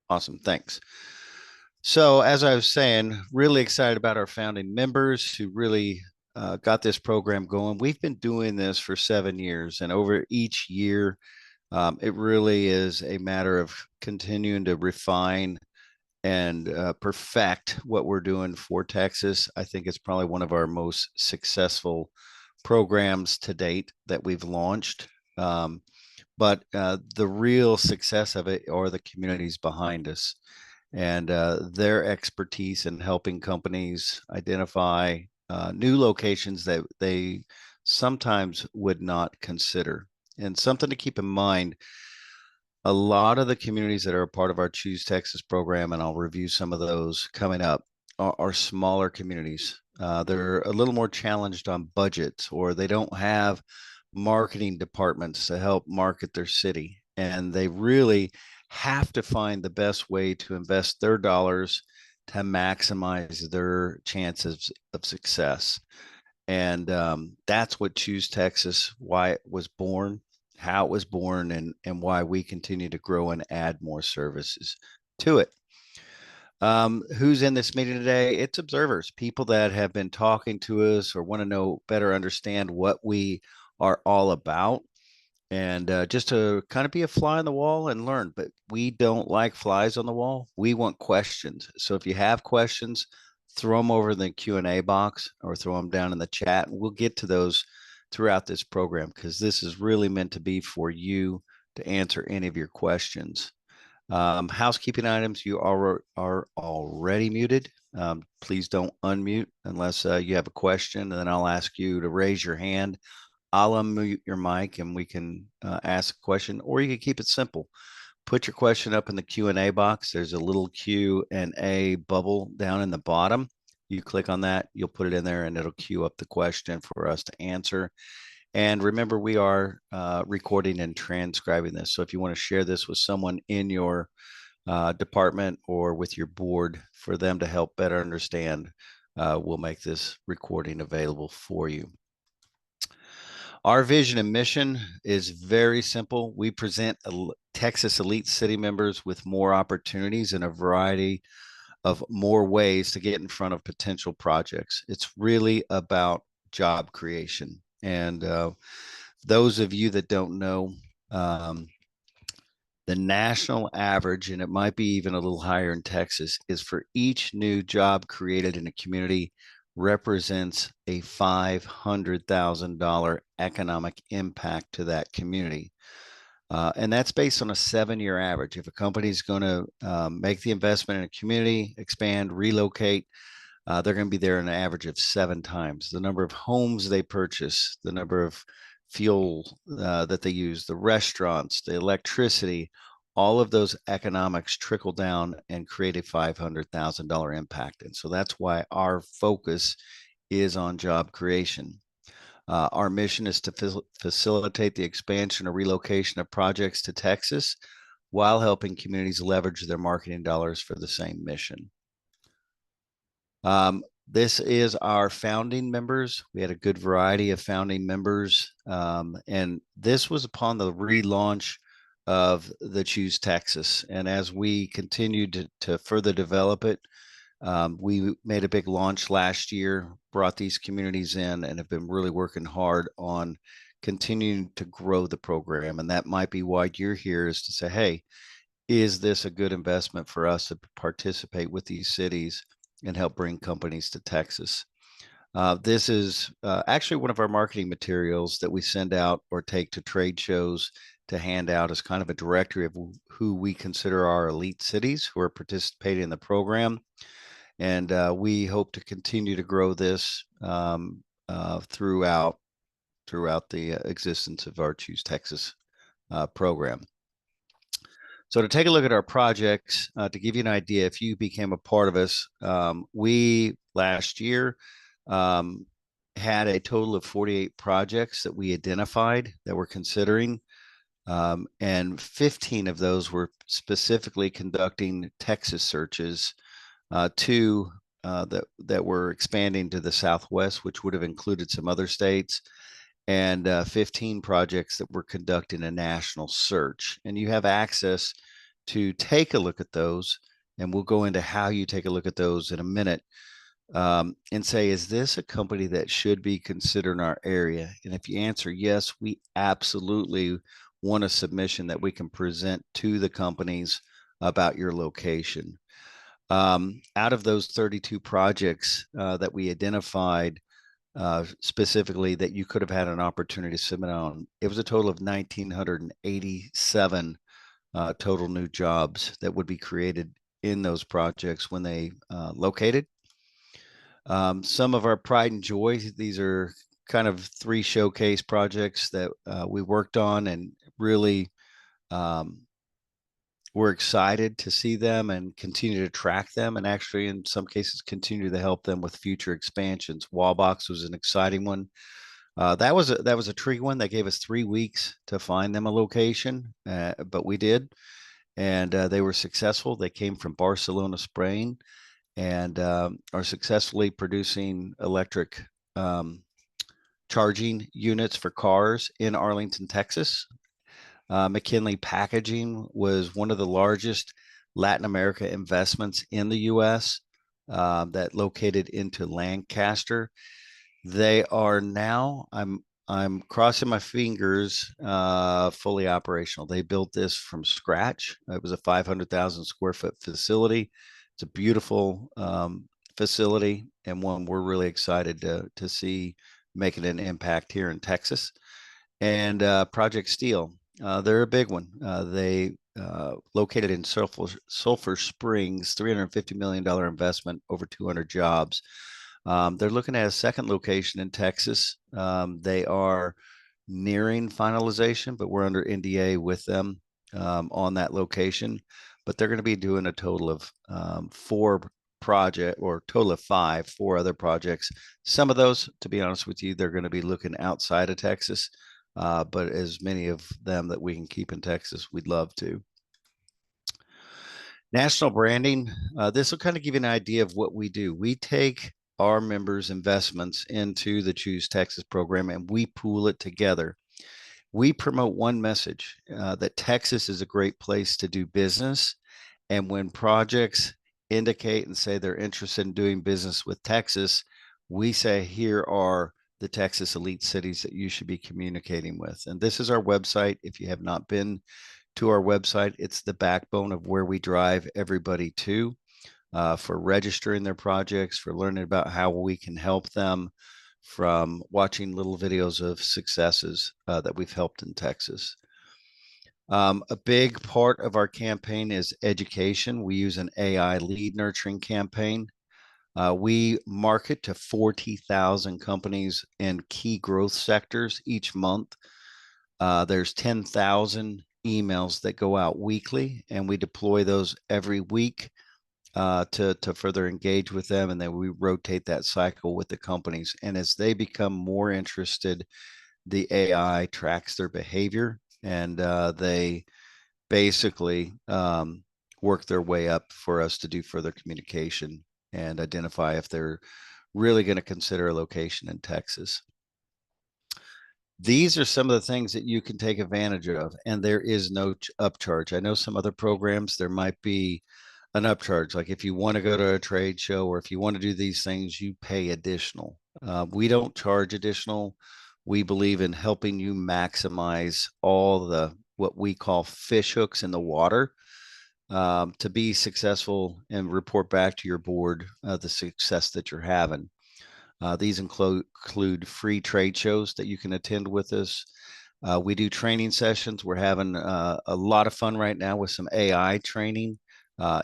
Awesome. Thanks. So, as I was saying, really excited about our founding members who really got this program going. We've been doing this for 7 years, and over each year, it really is a matter of continuing to refine and perfect what we're doing for Texas. I think it's probably one of our most successful programs to date that we've launched. But the real success of it are the communities behind us and their expertise in helping companies identify new locations that they sometimes would not consider. And something to keep in mind, a lot of the communities that are a part of our Choose Texas program, and I'll review some of those coming up, are smaller communities. They're a little more challenged on budgets, or they don't have marketing departments to help market their city. And they really have to find the best way to invest their dollars to maximize their chances of success. And that's what Choose Texas, why it was born, how it was born, and why we continue to grow and add more services to it. Who's in this meeting today? It's observers, people that have been talking to us or want to know better understand what we are all about, and just to kind of be a fly on the wall and learn. But we don't like flies on the wall. We want questions. So if you have questions, throw them over in the Q&A box or throw them down in the chat. And we'll get to those throughout this program because this is really meant to be for you to answer any of your questions. Housekeeping items, you are already muted. Please don't unmute unless you have a question, and then I'll ask you to raise your hand. I'll unmute your mic and we can ask a question, or you can keep it simple. Put your question up in the Q&A box. There's a little Q&A bubble down in the bottom. You click on that, you'll put it in there, and it'll queue up the question for us to answer. And remember, we are recording and transcribing this. So if you want to share this with someone in your department or with your board for them to help better understand, we'll make this recording available for you. Our vision and mission is very simple. We present Texas elite city members with more opportunities in a variety of more ways to get in front of potential projects. It's really about job creation. And those of you that don't know, the national average, and it might be even a little higher in Texas, is for each new job created in a community represents a $500,000 economic impact to that community. And that's based on a 7-year average. If a company is going to make the investment in a community, expand, relocate, they're going to be there an average of 7 times. The number of homes they purchase, the number of fuel that they use, the restaurants, the electricity, all of those economics trickle down and create a $500,000 impact. And so that's why our focus is on job creation. Our mission is to facilitate the expansion or relocation of projects to Texas while helping communities leverage their marketing dollars for the same mission. This is our founding members. We had a good variety of founding members, and this was upon the relaunch of the Choose Texas. And as we continued to further develop it, we made a big launch last year, brought these communities in, and have been really working hard on continuing to grow the program. And that might be why you're here, is to say, hey, is this a good investment for us to participate with these cities and help bring companies to Texas? This is actually one of our marketing materials that we send out or take to trade shows to hand out as kind of a directory of who we consider our elite cities who are participating in the program. And we hope to continue to grow this throughout the existence of our Choose Texas program. So to take a look at our projects, to give you an idea, if you became a part of us, we last year had a total of 48 projects that we identified that we're considering. And 15 of those were specifically conducting Texas searches, two that were expanding to the Southwest, which would have included some other states, and 15 projects that were conducting a national search. And you have access to take a look at those, and we'll go into how you take a look at those in a minute, and say, is this a company that should be considered in our area? And if you answer yes, we absolutely want a submission that we can present to the companies about your location. Out of those 32 projects that we identified specifically that you could have had an opportunity to submit on, it was a total of 1,987 total new jobs that would be created in those projects when they located. Some of our pride and joy, these are kind of 3 showcase projects that we worked on, and really we're excited to see them and continue to track them, and actually in some cases continue to help them with future expansions. Wallbox was an exciting one. That was a tree one that gave us 3 weeks to find them a location, but we did, and they were successful. They came from Barcelona, Spain, and are successfully producing electric charging units for cars in Arlington, Texas. McKinley Packaging was one of the largest Latin America investments in the U.S. That located into Lancaster. They are now, I'm crossing my fingers, fully operational. They built this from scratch. It was a 500,000 square foot facility. It's a beautiful facility, and one we're really excited to see making an impact here in Texas. And Project Steel, they're a big one. They located in Sulphur Springs, $350 million investment, over 200 jobs. They're looking at a second location in Texas. They are nearing finalization, but we're under NDA with them on that location. But they're going to be doing a total of 4 total of 4 other projects. Some of those, to be honest with you, they're going to be looking outside of Texas. But as many of them that we can keep in Texas, we'd love to. National branding, this will kind of give you an idea of what we do. We take our members' investments into the Choose Texas program, and we pool it together. We promote one message, that Texas is a great place to do business. And when projects indicate and say they're interested in doing business with Texas, we say, here are the Texas elite cities that you should be communicating with. And this is our website. If you have not been to our website, it's the backbone of where we drive everybody to, for registering their projects, for learning about how we can help them, from watching little videos of successes that we've helped in Texas. A big part of our campaign is education. We use an AI lead nurturing campaign. We market to 40,000 companies in key growth sectors each month. There's 10,000 emails that go out weekly, and we deploy those every week to further engage with them. And then we rotate that cycle with the companies. And as they become more interested, the AI tracks their behavior, and they basically work their way up for us to do further communication and identify if they're really going to consider a location in Texas. These are some of the things that you can take advantage of, and there is no upcharge. I know some other programs, there might be an upcharge. Like if you want to go to a trade show, or if you want to do these things, you pay additional. We don't charge additional. We believe in helping you maximize all the what we call fish hooks in the water, to be successful and report back to your board the success that you're having. These include free trade shows that you can attend with us. We do training sessions. We're having a lot of fun right now with some AI training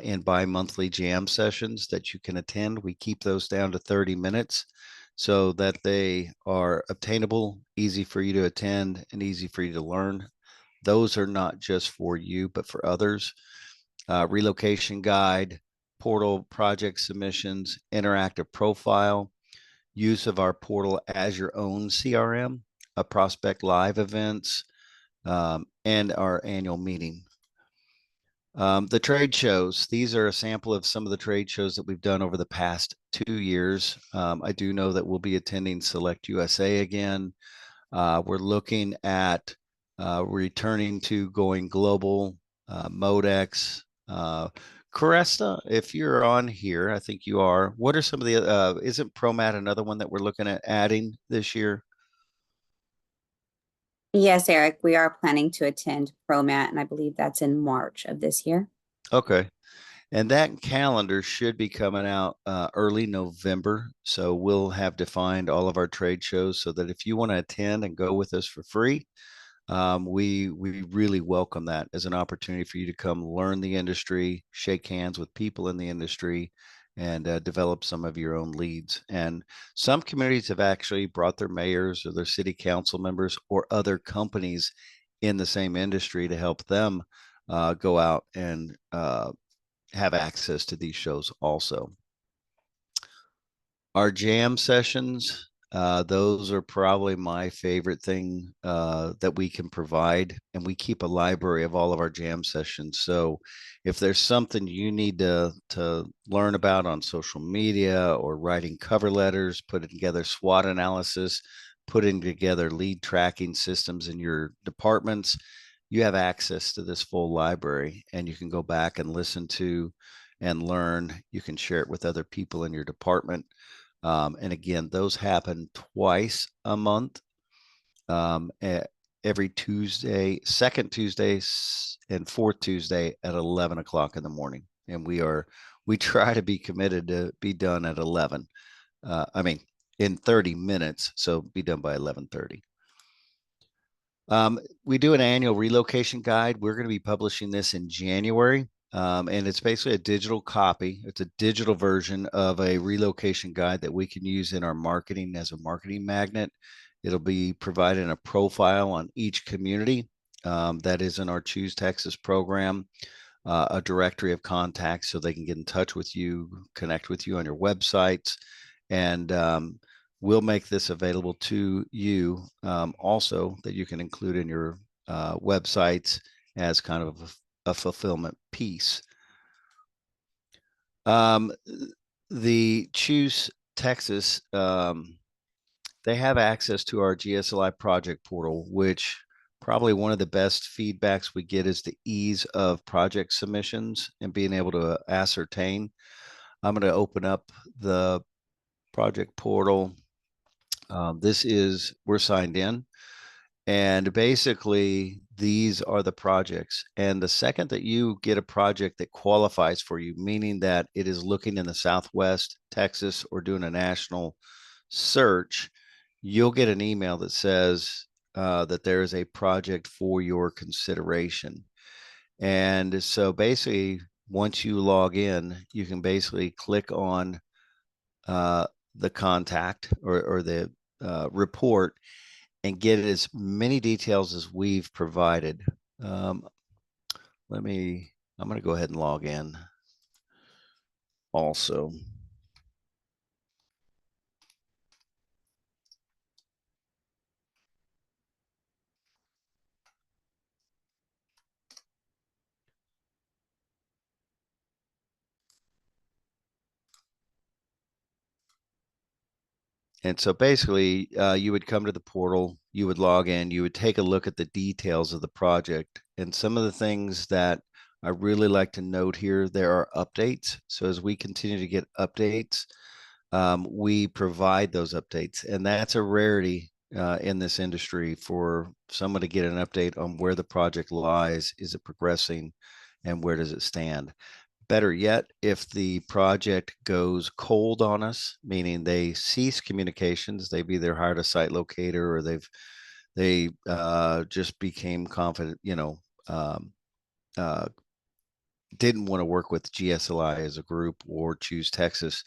in bi-monthly jam sessions that you can attend. We keep those down to 30 minutes so that they are obtainable, easy for you to attend, and easy for you to learn. Those are not just for you, but for others. Relocation guide, portal project submissions, interactive profile, use of our portal as your own CRM, prospect live events, and our annual meeting. The trade shows, these are a sample of some of the trade shows that we've done over the past 2 years. I do know that we'll be attending Select USA again. We're looking at returning to going global Modex, Cresta. If you're on here, I think you are. What are some of the, isn't ProMat another one that we're looking at adding this year? Yes, Eric, we are planning to attend ProMat, and I believe that's in March of this year. Okay. And that calendar should be coming out early November. So we'll have defined all of our trade shows so that if you want to attend and go with us for free, we really welcome that as an opportunity for you to come learn the industry, shake hands with people in the industry, and develop some of your own leads. And some communities have actually brought their mayors or their city council members or other companies in the same industry to help them go out and have access to these shows also. Our jam sessions, those are probably my favorite thing that we can provide. And we keep a library of all of our jam sessions. So if there's something you need to learn about on social media or writing cover letters, putting together SWOT analysis, putting together lead tracking systems in your departments, you have access to this full library and you can go back and listen to and learn. You can share it with other people in your department. And again, those happen twice a month, every Tuesday, second Tuesday and fourth Tuesday at 11 o'clock in the morning. And we try to be committed to be done at 11. I mean, in 30 minutes. So be done by 11:30. We do an annual relocation guide. We're going to be publishing this in January. And it's basically a digital copy. It's a digital version of a relocation guide that we can use in our marketing as a marketing magnet. It'll be providing a profile on each community that is in our Choose Texas program, a directory of contacts so they can get in touch with you, connect with you on your websites, and we'll make this available to you also that you can include in your websites as kind of a fulfillment piece. The Choose Texas, they have access to our GSLI project portal, which probably one of the best feedbacks we get is the ease of project submissions and being able to ascertain. I'm going to open up the project portal. We're signed in. And basically, these are the projects. And the second that you get a project that qualifies for you, meaning that it is looking in the Southwest, Texas, or doing a national search, you'll get an email that says that there is a project for your consideration. And so basically, once you log in, you can basically click on the contact or the report and get as many details as we've provided. Um, I'm going to go ahead and log in also. And so basically, you would come to the portal, you would log in, you would take a look at the details of the project. And some of the things that I really like to note here, there are updates. So as we continue to get updates, we provide those updates. And that's a rarity in this industry for someone to get an update on where the project lies. Is it progressing? And where does it stand? Better yet, if the project goes cold on us, meaning they cease communications, they've either hired a site locator or they just became confident, uh, didn't want to work with GSLI as a group or Choose Texas,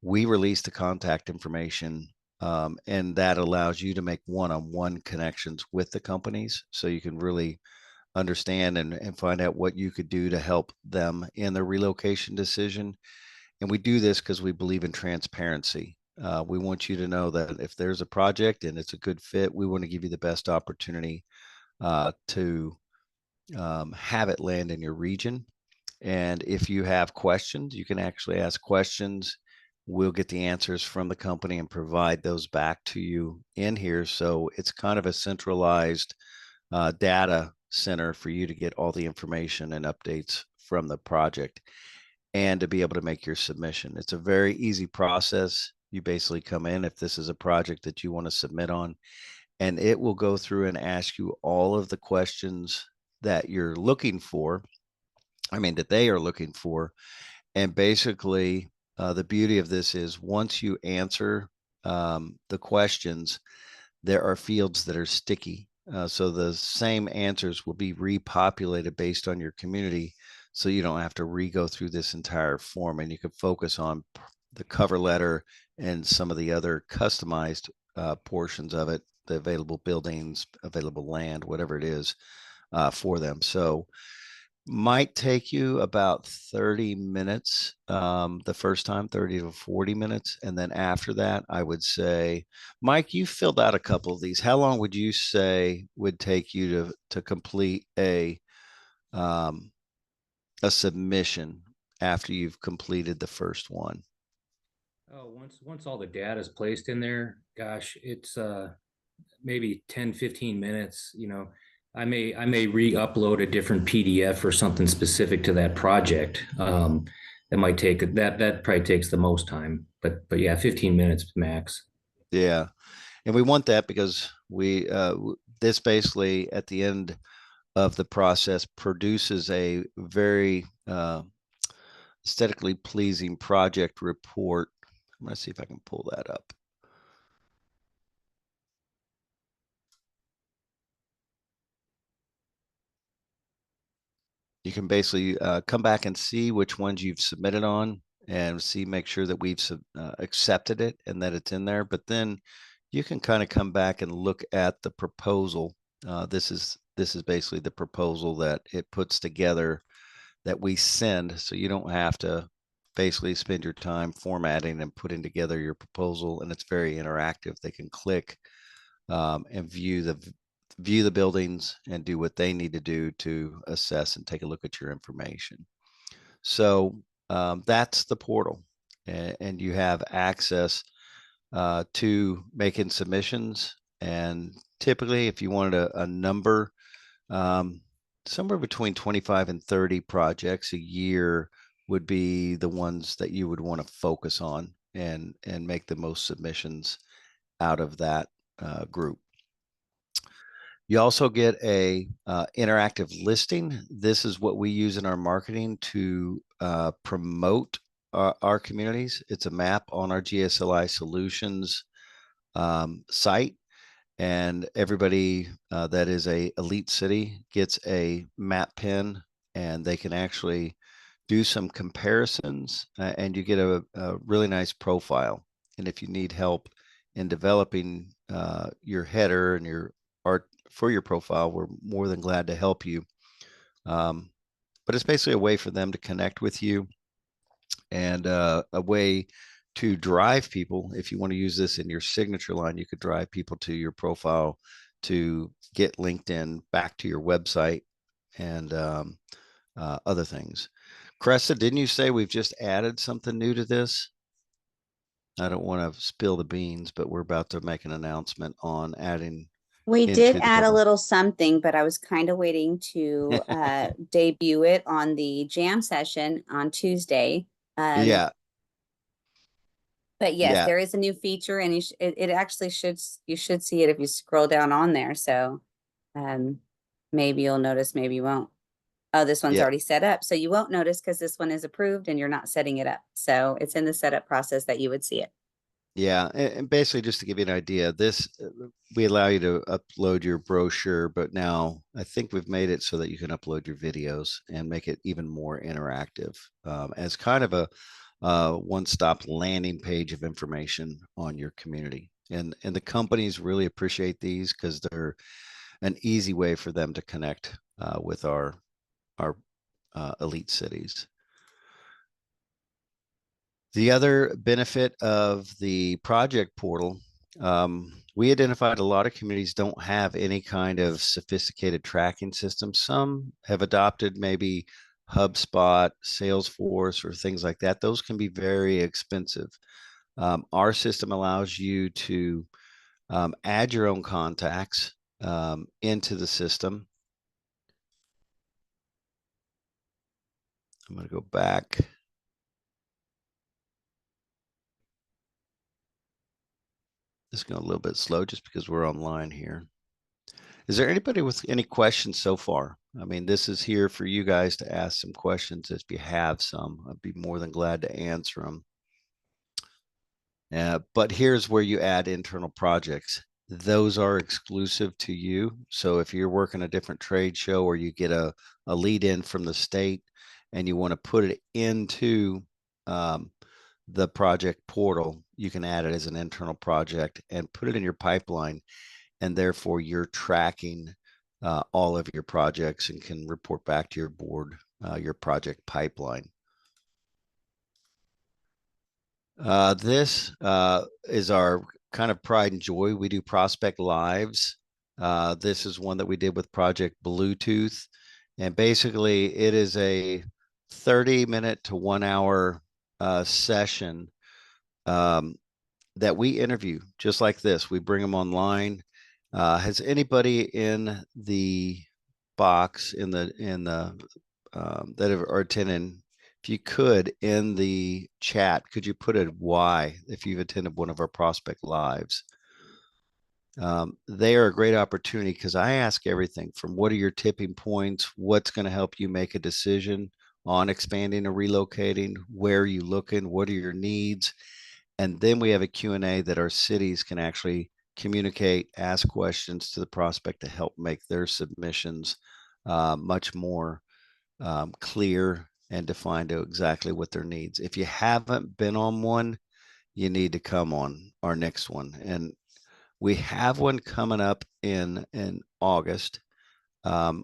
we release the contact information, and that allows you to make one-on-one connections with the companies so you can really understand and find out what you could do to help them in their relocation decision. And we do this because we believe in transparency. We want you to know that if there's a project and it's a good fit, we want to give you the best opportunity to have it land in your region. And if you have questions, you can actually ask questions. We'll get the answers from the company and provide those back to you in here. So it's kind of a centralized data center for you to get all the information and updates from the project and to be able to make your submission. It's a very easy process. You basically come in if this is a project that you want to submit on, and it will go through and ask you all of the questions that you're looking for. I mean, that they are looking for. And basically, the beauty of this is once you answer the questions, there are fields that are sticky. So the same answers will be repopulated based on your community. So you don't have to re-go through this entire form, and you can focus on the cover letter and some of the other customized portions of it, the available buildings, available land, whatever it is for them. So might take you about 30 minutes the first time, 30 to 40 minutes. And then after that, I would say, Mike, you filled out a couple of these. How long would you say would take you to complete um, a submission after you've completed the first one? Oh, once all the data is placed in there, gosh, it's maybe 10, 15 minutes. I may re-upload a different PDF or something specific to that project. That might take that probably takes the most time. But yeah, 15 minutes max. Yeah. And we want that because this basically at the end of the process produces a very aesthetically pleasing project report. I'm going to see if I can pull that up. You can basically come back and see which ones you've submitted on and make sure that we've accepted it and that it's in there. But then you can kind of come back and look at the proposal. This is basically the proposal that it puts together that we send, so you don't have to basically spend your time formatting and putting together your proposal. And it's very interactive. They can click and view the buildings and do what they need to do to assess and take a look at your information. So that's the portal, and you have access to making submissions. And typically, if you wanted a number, somewhere between 25 and 30 projects a year would be the ones that you would want to focus on and make the most submissions out of that group. You also get a interactive listing. This is what we use in our marketing to promote our communities. It's a map on our GSLI Solutions site, and everybody that is a elite city gets a map pin, and they can actually do some comparisons, and you get a really nice profile. And if you need help in developing your header and your art for your profile, we're more than glad to help you. But it's basically a way for them to connect with you, and a way to drive people. If you want to use this in your signature line, you could drive people to your profile to get LinkedIn back to your website and other things. Cresta, didn't you say we've just added something new to this? I don't want to spill the beans, but we're about to make an announcement on adding. We into did the add a program. little something, but I was kind of waiting to debut it on the jam session on Tuesday. Yeah, But yes, yeah, there is a new feature, and it actually you should see it if you scroll down on there. So maybe you'll notice, maybe you won't. Oh, this one's yeah. already set up, so you won't notice because this one is approved and you're not setting it up. So it's in the setup process that you would see it. Yeah, and basically just to give you an idea, this we allow you to upload your brochure, but now I think we've made it so that you can upload your videos and make it even more interactive, as kind of a one-stop landing page of information on your community. And the companies really appreciate these because they're an easy way for them to connect with our elite cities. The other benefit of the project portal, we identified a lot of communities don't have any kind of sophisticated tracking system. Some have adopted maybe HubSpot, Salesforce, or things like that. Those can be very expensive. Our system allows you to add your own contacts into the system. I'm going to go back. It's going a little bit slow just because we're online here. Is there anybody with any questions so far? I mean, this is here for you guys to ask some questions if you have some. I'd be more than glad to answer them. But here's where you add internal projects. Those are exclusive to you. So if you're working a different trade show or you get a lead in from the state and you want to put it into the project portal, you can add it as an internal project and put it in your pipeline. And therefore you're tracking all of your projects and can report back to your board, your project pipeline. This is our kind of pride and joy. We do prospect lives. This is one that we did with Project Bluetooth. And basically it is a 30-minute to 1 hour session that we interview just like this. We bring them online. Has anybody in the box that are attending, if you could, in the chat, could you put a Y if you've attended one of our prospect lives? They are a great opportunity because I ask everything from what are your tipping points, what's going to help you make a decision on expanding or relocating, where are you looking, what are your needs, and then we have a Q&A that our cities can actually communicate, ask questions to the prospect to help make their submissions much more clear and defined to exactly what their needs. If you haven't been on one, you need to come on our next one. And we have one coming up in August.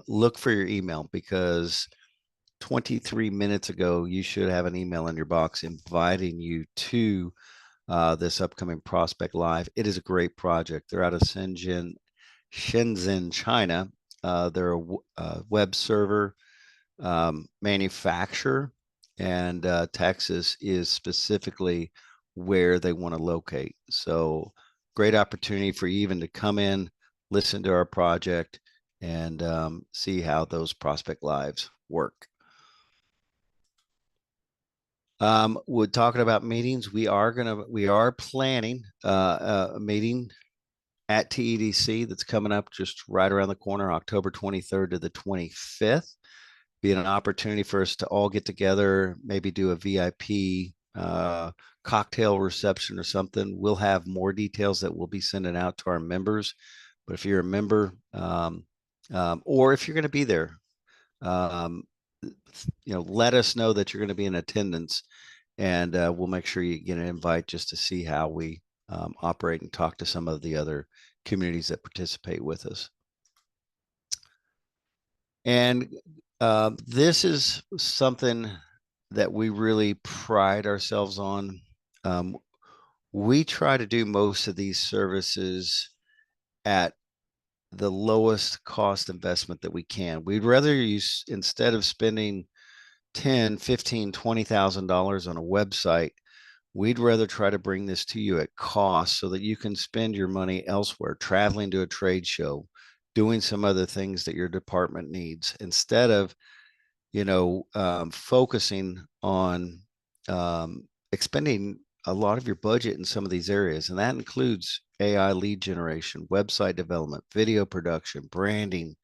Look for your email because 23 minutes ago, you should have an email in your box inviting you to this upcoming Prospect Live. It is a great project. They're out of Shenzhen, China. They're a web server manufacturer, and Texas is specifically where they want to locate. So great opportunity for you even to come in, listen to our project, and see how those Prospect Lives work. We're talking about meetings. We are planning a meeting at TEDC that's coming up just right around the corner, October 23rd to the 25th. Be an opportunity for us to all get together, maybe do a VIP cocktail reception or something. We'll have more details that we'll be sending out to our members. But if you're a member, or if you're going to be there, let us know that you're going to be in attendance, and we'll make sure you get an invite just to see how we operate and talk to some of the other communities that participate with us. And this is something that we really pride ourselves on. We try to do most of these services at the lowest cost investment that we can. We'd rather use, instead of spending $10, $15, $20,000 on a website, we'd rather try to bring this to you at cost so that you can spend your money elsewhere, traveling to a trade show, doing some other things that your department needs, instead of, focusing on expending a lot of your budget in some of these areas. And that includes AI lead generation, website development, video production, branding,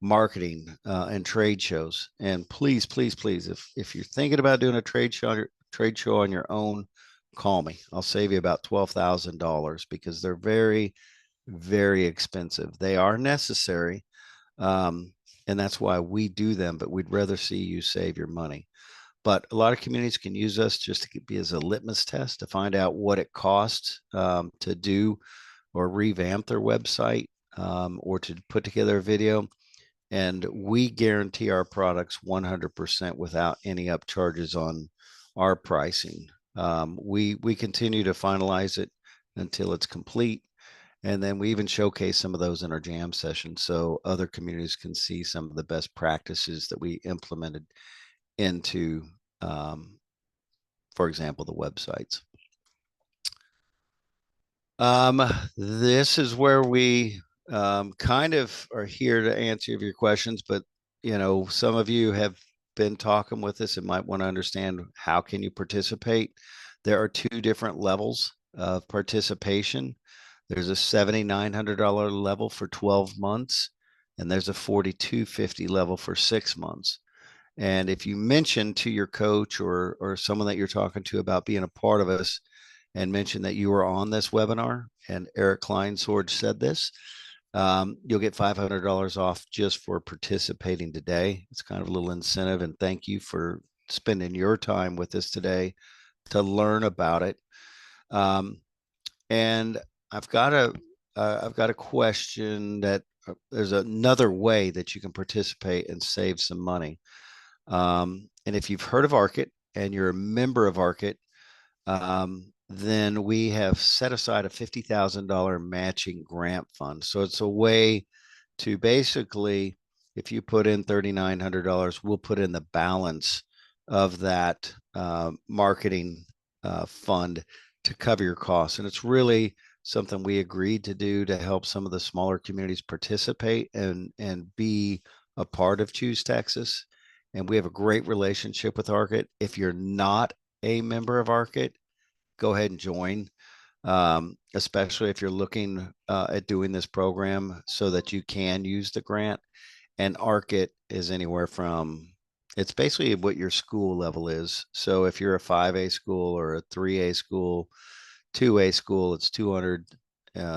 marketing, and trade shows. And please, please, please, if you're thinking about doing a trade show on your own, call me. I'll save you about $12,000 because they're very, very expensive. They are necessary, and that's why we do them, but we'd rather see you save your money. But a lot of communities can use us just to be as a litmus test to find out what it costs to do or revamp their website, or to put together a video. And we guarantee our products 100% without any upcharges on our pricing. We continue to finalize it until it's complete. And then we even showcase some of those in our jam session so other communities can see some of the best practices that we implemented into, for example, the websites. This is where we kind of are here to answer your questions, but some of you have been talking with us and might want to understand how can you participate. There are two different levels of participation. There's a $7,900 level for 12 months, and there's a $4,250 level for 6 months. And if you mention to your coach or someone that you're talking to about being a part of us and mention that you were on this webinar and Eric Kleinsword said this, you'll get $500 off just for participating today. It's kind of a little incentive, and thank you for spending your time with us today to learn about it. And I've got a question that there's another way that you can participate and save some money. And if you've heard of ARC-IT and you're a member of ARC-IT, then we have set aside a $50,000 matching grant fund. So it's a way to basically, if you put in $3,900, we'll put in the balance of that marketing fund to cover your costs. And it's really something we agreed to do to help some of the smaller communities participate and be a part of Choose Texas. And we have a great relationship with ARC-IT. If you're not a member of ARC-IT, go ahead and join, especially if you're looking at doing this program so that you can use the grant. And ARC-IT is anywhere from, it's basically what your school level is. So if you're a 5A school or a 3A school, 2A school, it's 200,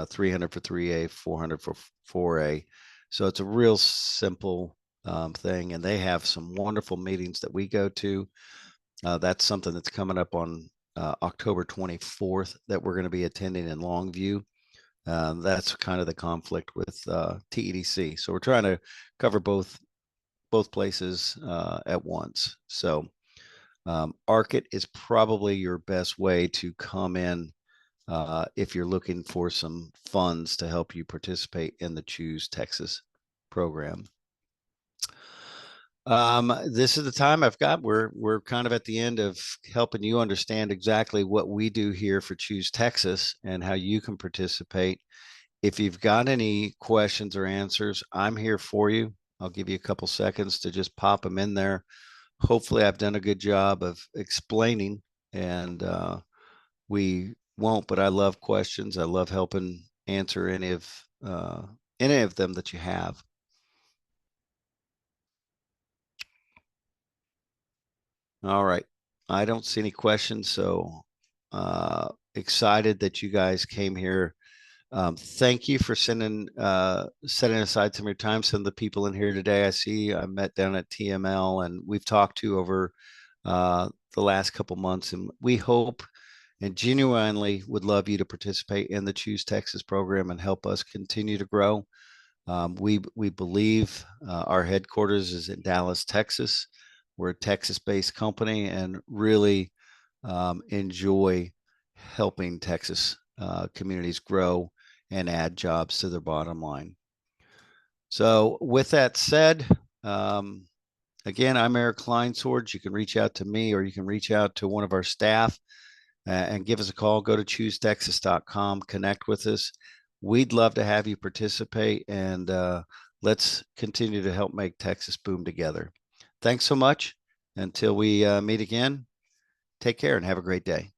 300 for 3A, 400 for 4A. So it's a real simple thing. And they have some wonderful meetings that we go to. That's something that's coming up on October 24th that we're going to be attending in Longview. That's kind of the conflict with TEDC. So we're trying to cover both places at once. So ARC-IT is probably your best way to come in if you're looking for some funds to help you participate in the Choose Texas program. This is the time I've got. We're kind of at the end of helping you understand exactly what we do here for Choose Texas and how you can participate. If you've got any questions or answers, I'm here for you. I'll give you a couple seconds to just pop them in there. Hopefully I've done a good job of explaining, and we won't, but I love questions. I love helping answer any of them that you have. All right. I don't see any questions, so excited that you guys came here. Thank you for setting aside some of your time. Some of the people in here today, I met down at TML, and we've talked to over the last couple months, and we hope and genuinely would love you to participate in the Choose Texas program and help us continue to grow. We believe our headquarters is in Dallas, Texas. We're a Texas-based company and really enjoy helping Texas communities grow and add jobs to their bottom line. So with that said, again, I'm Eric Kleinsword. You can reach out to me, or you can reach out to one of our staff and give us a call. Go to choosetexas.com, connect with us. We'd love to have you participate, and let's continue to help make Texas boom together. Thanks so much. Until we meet again, take care and have a great day.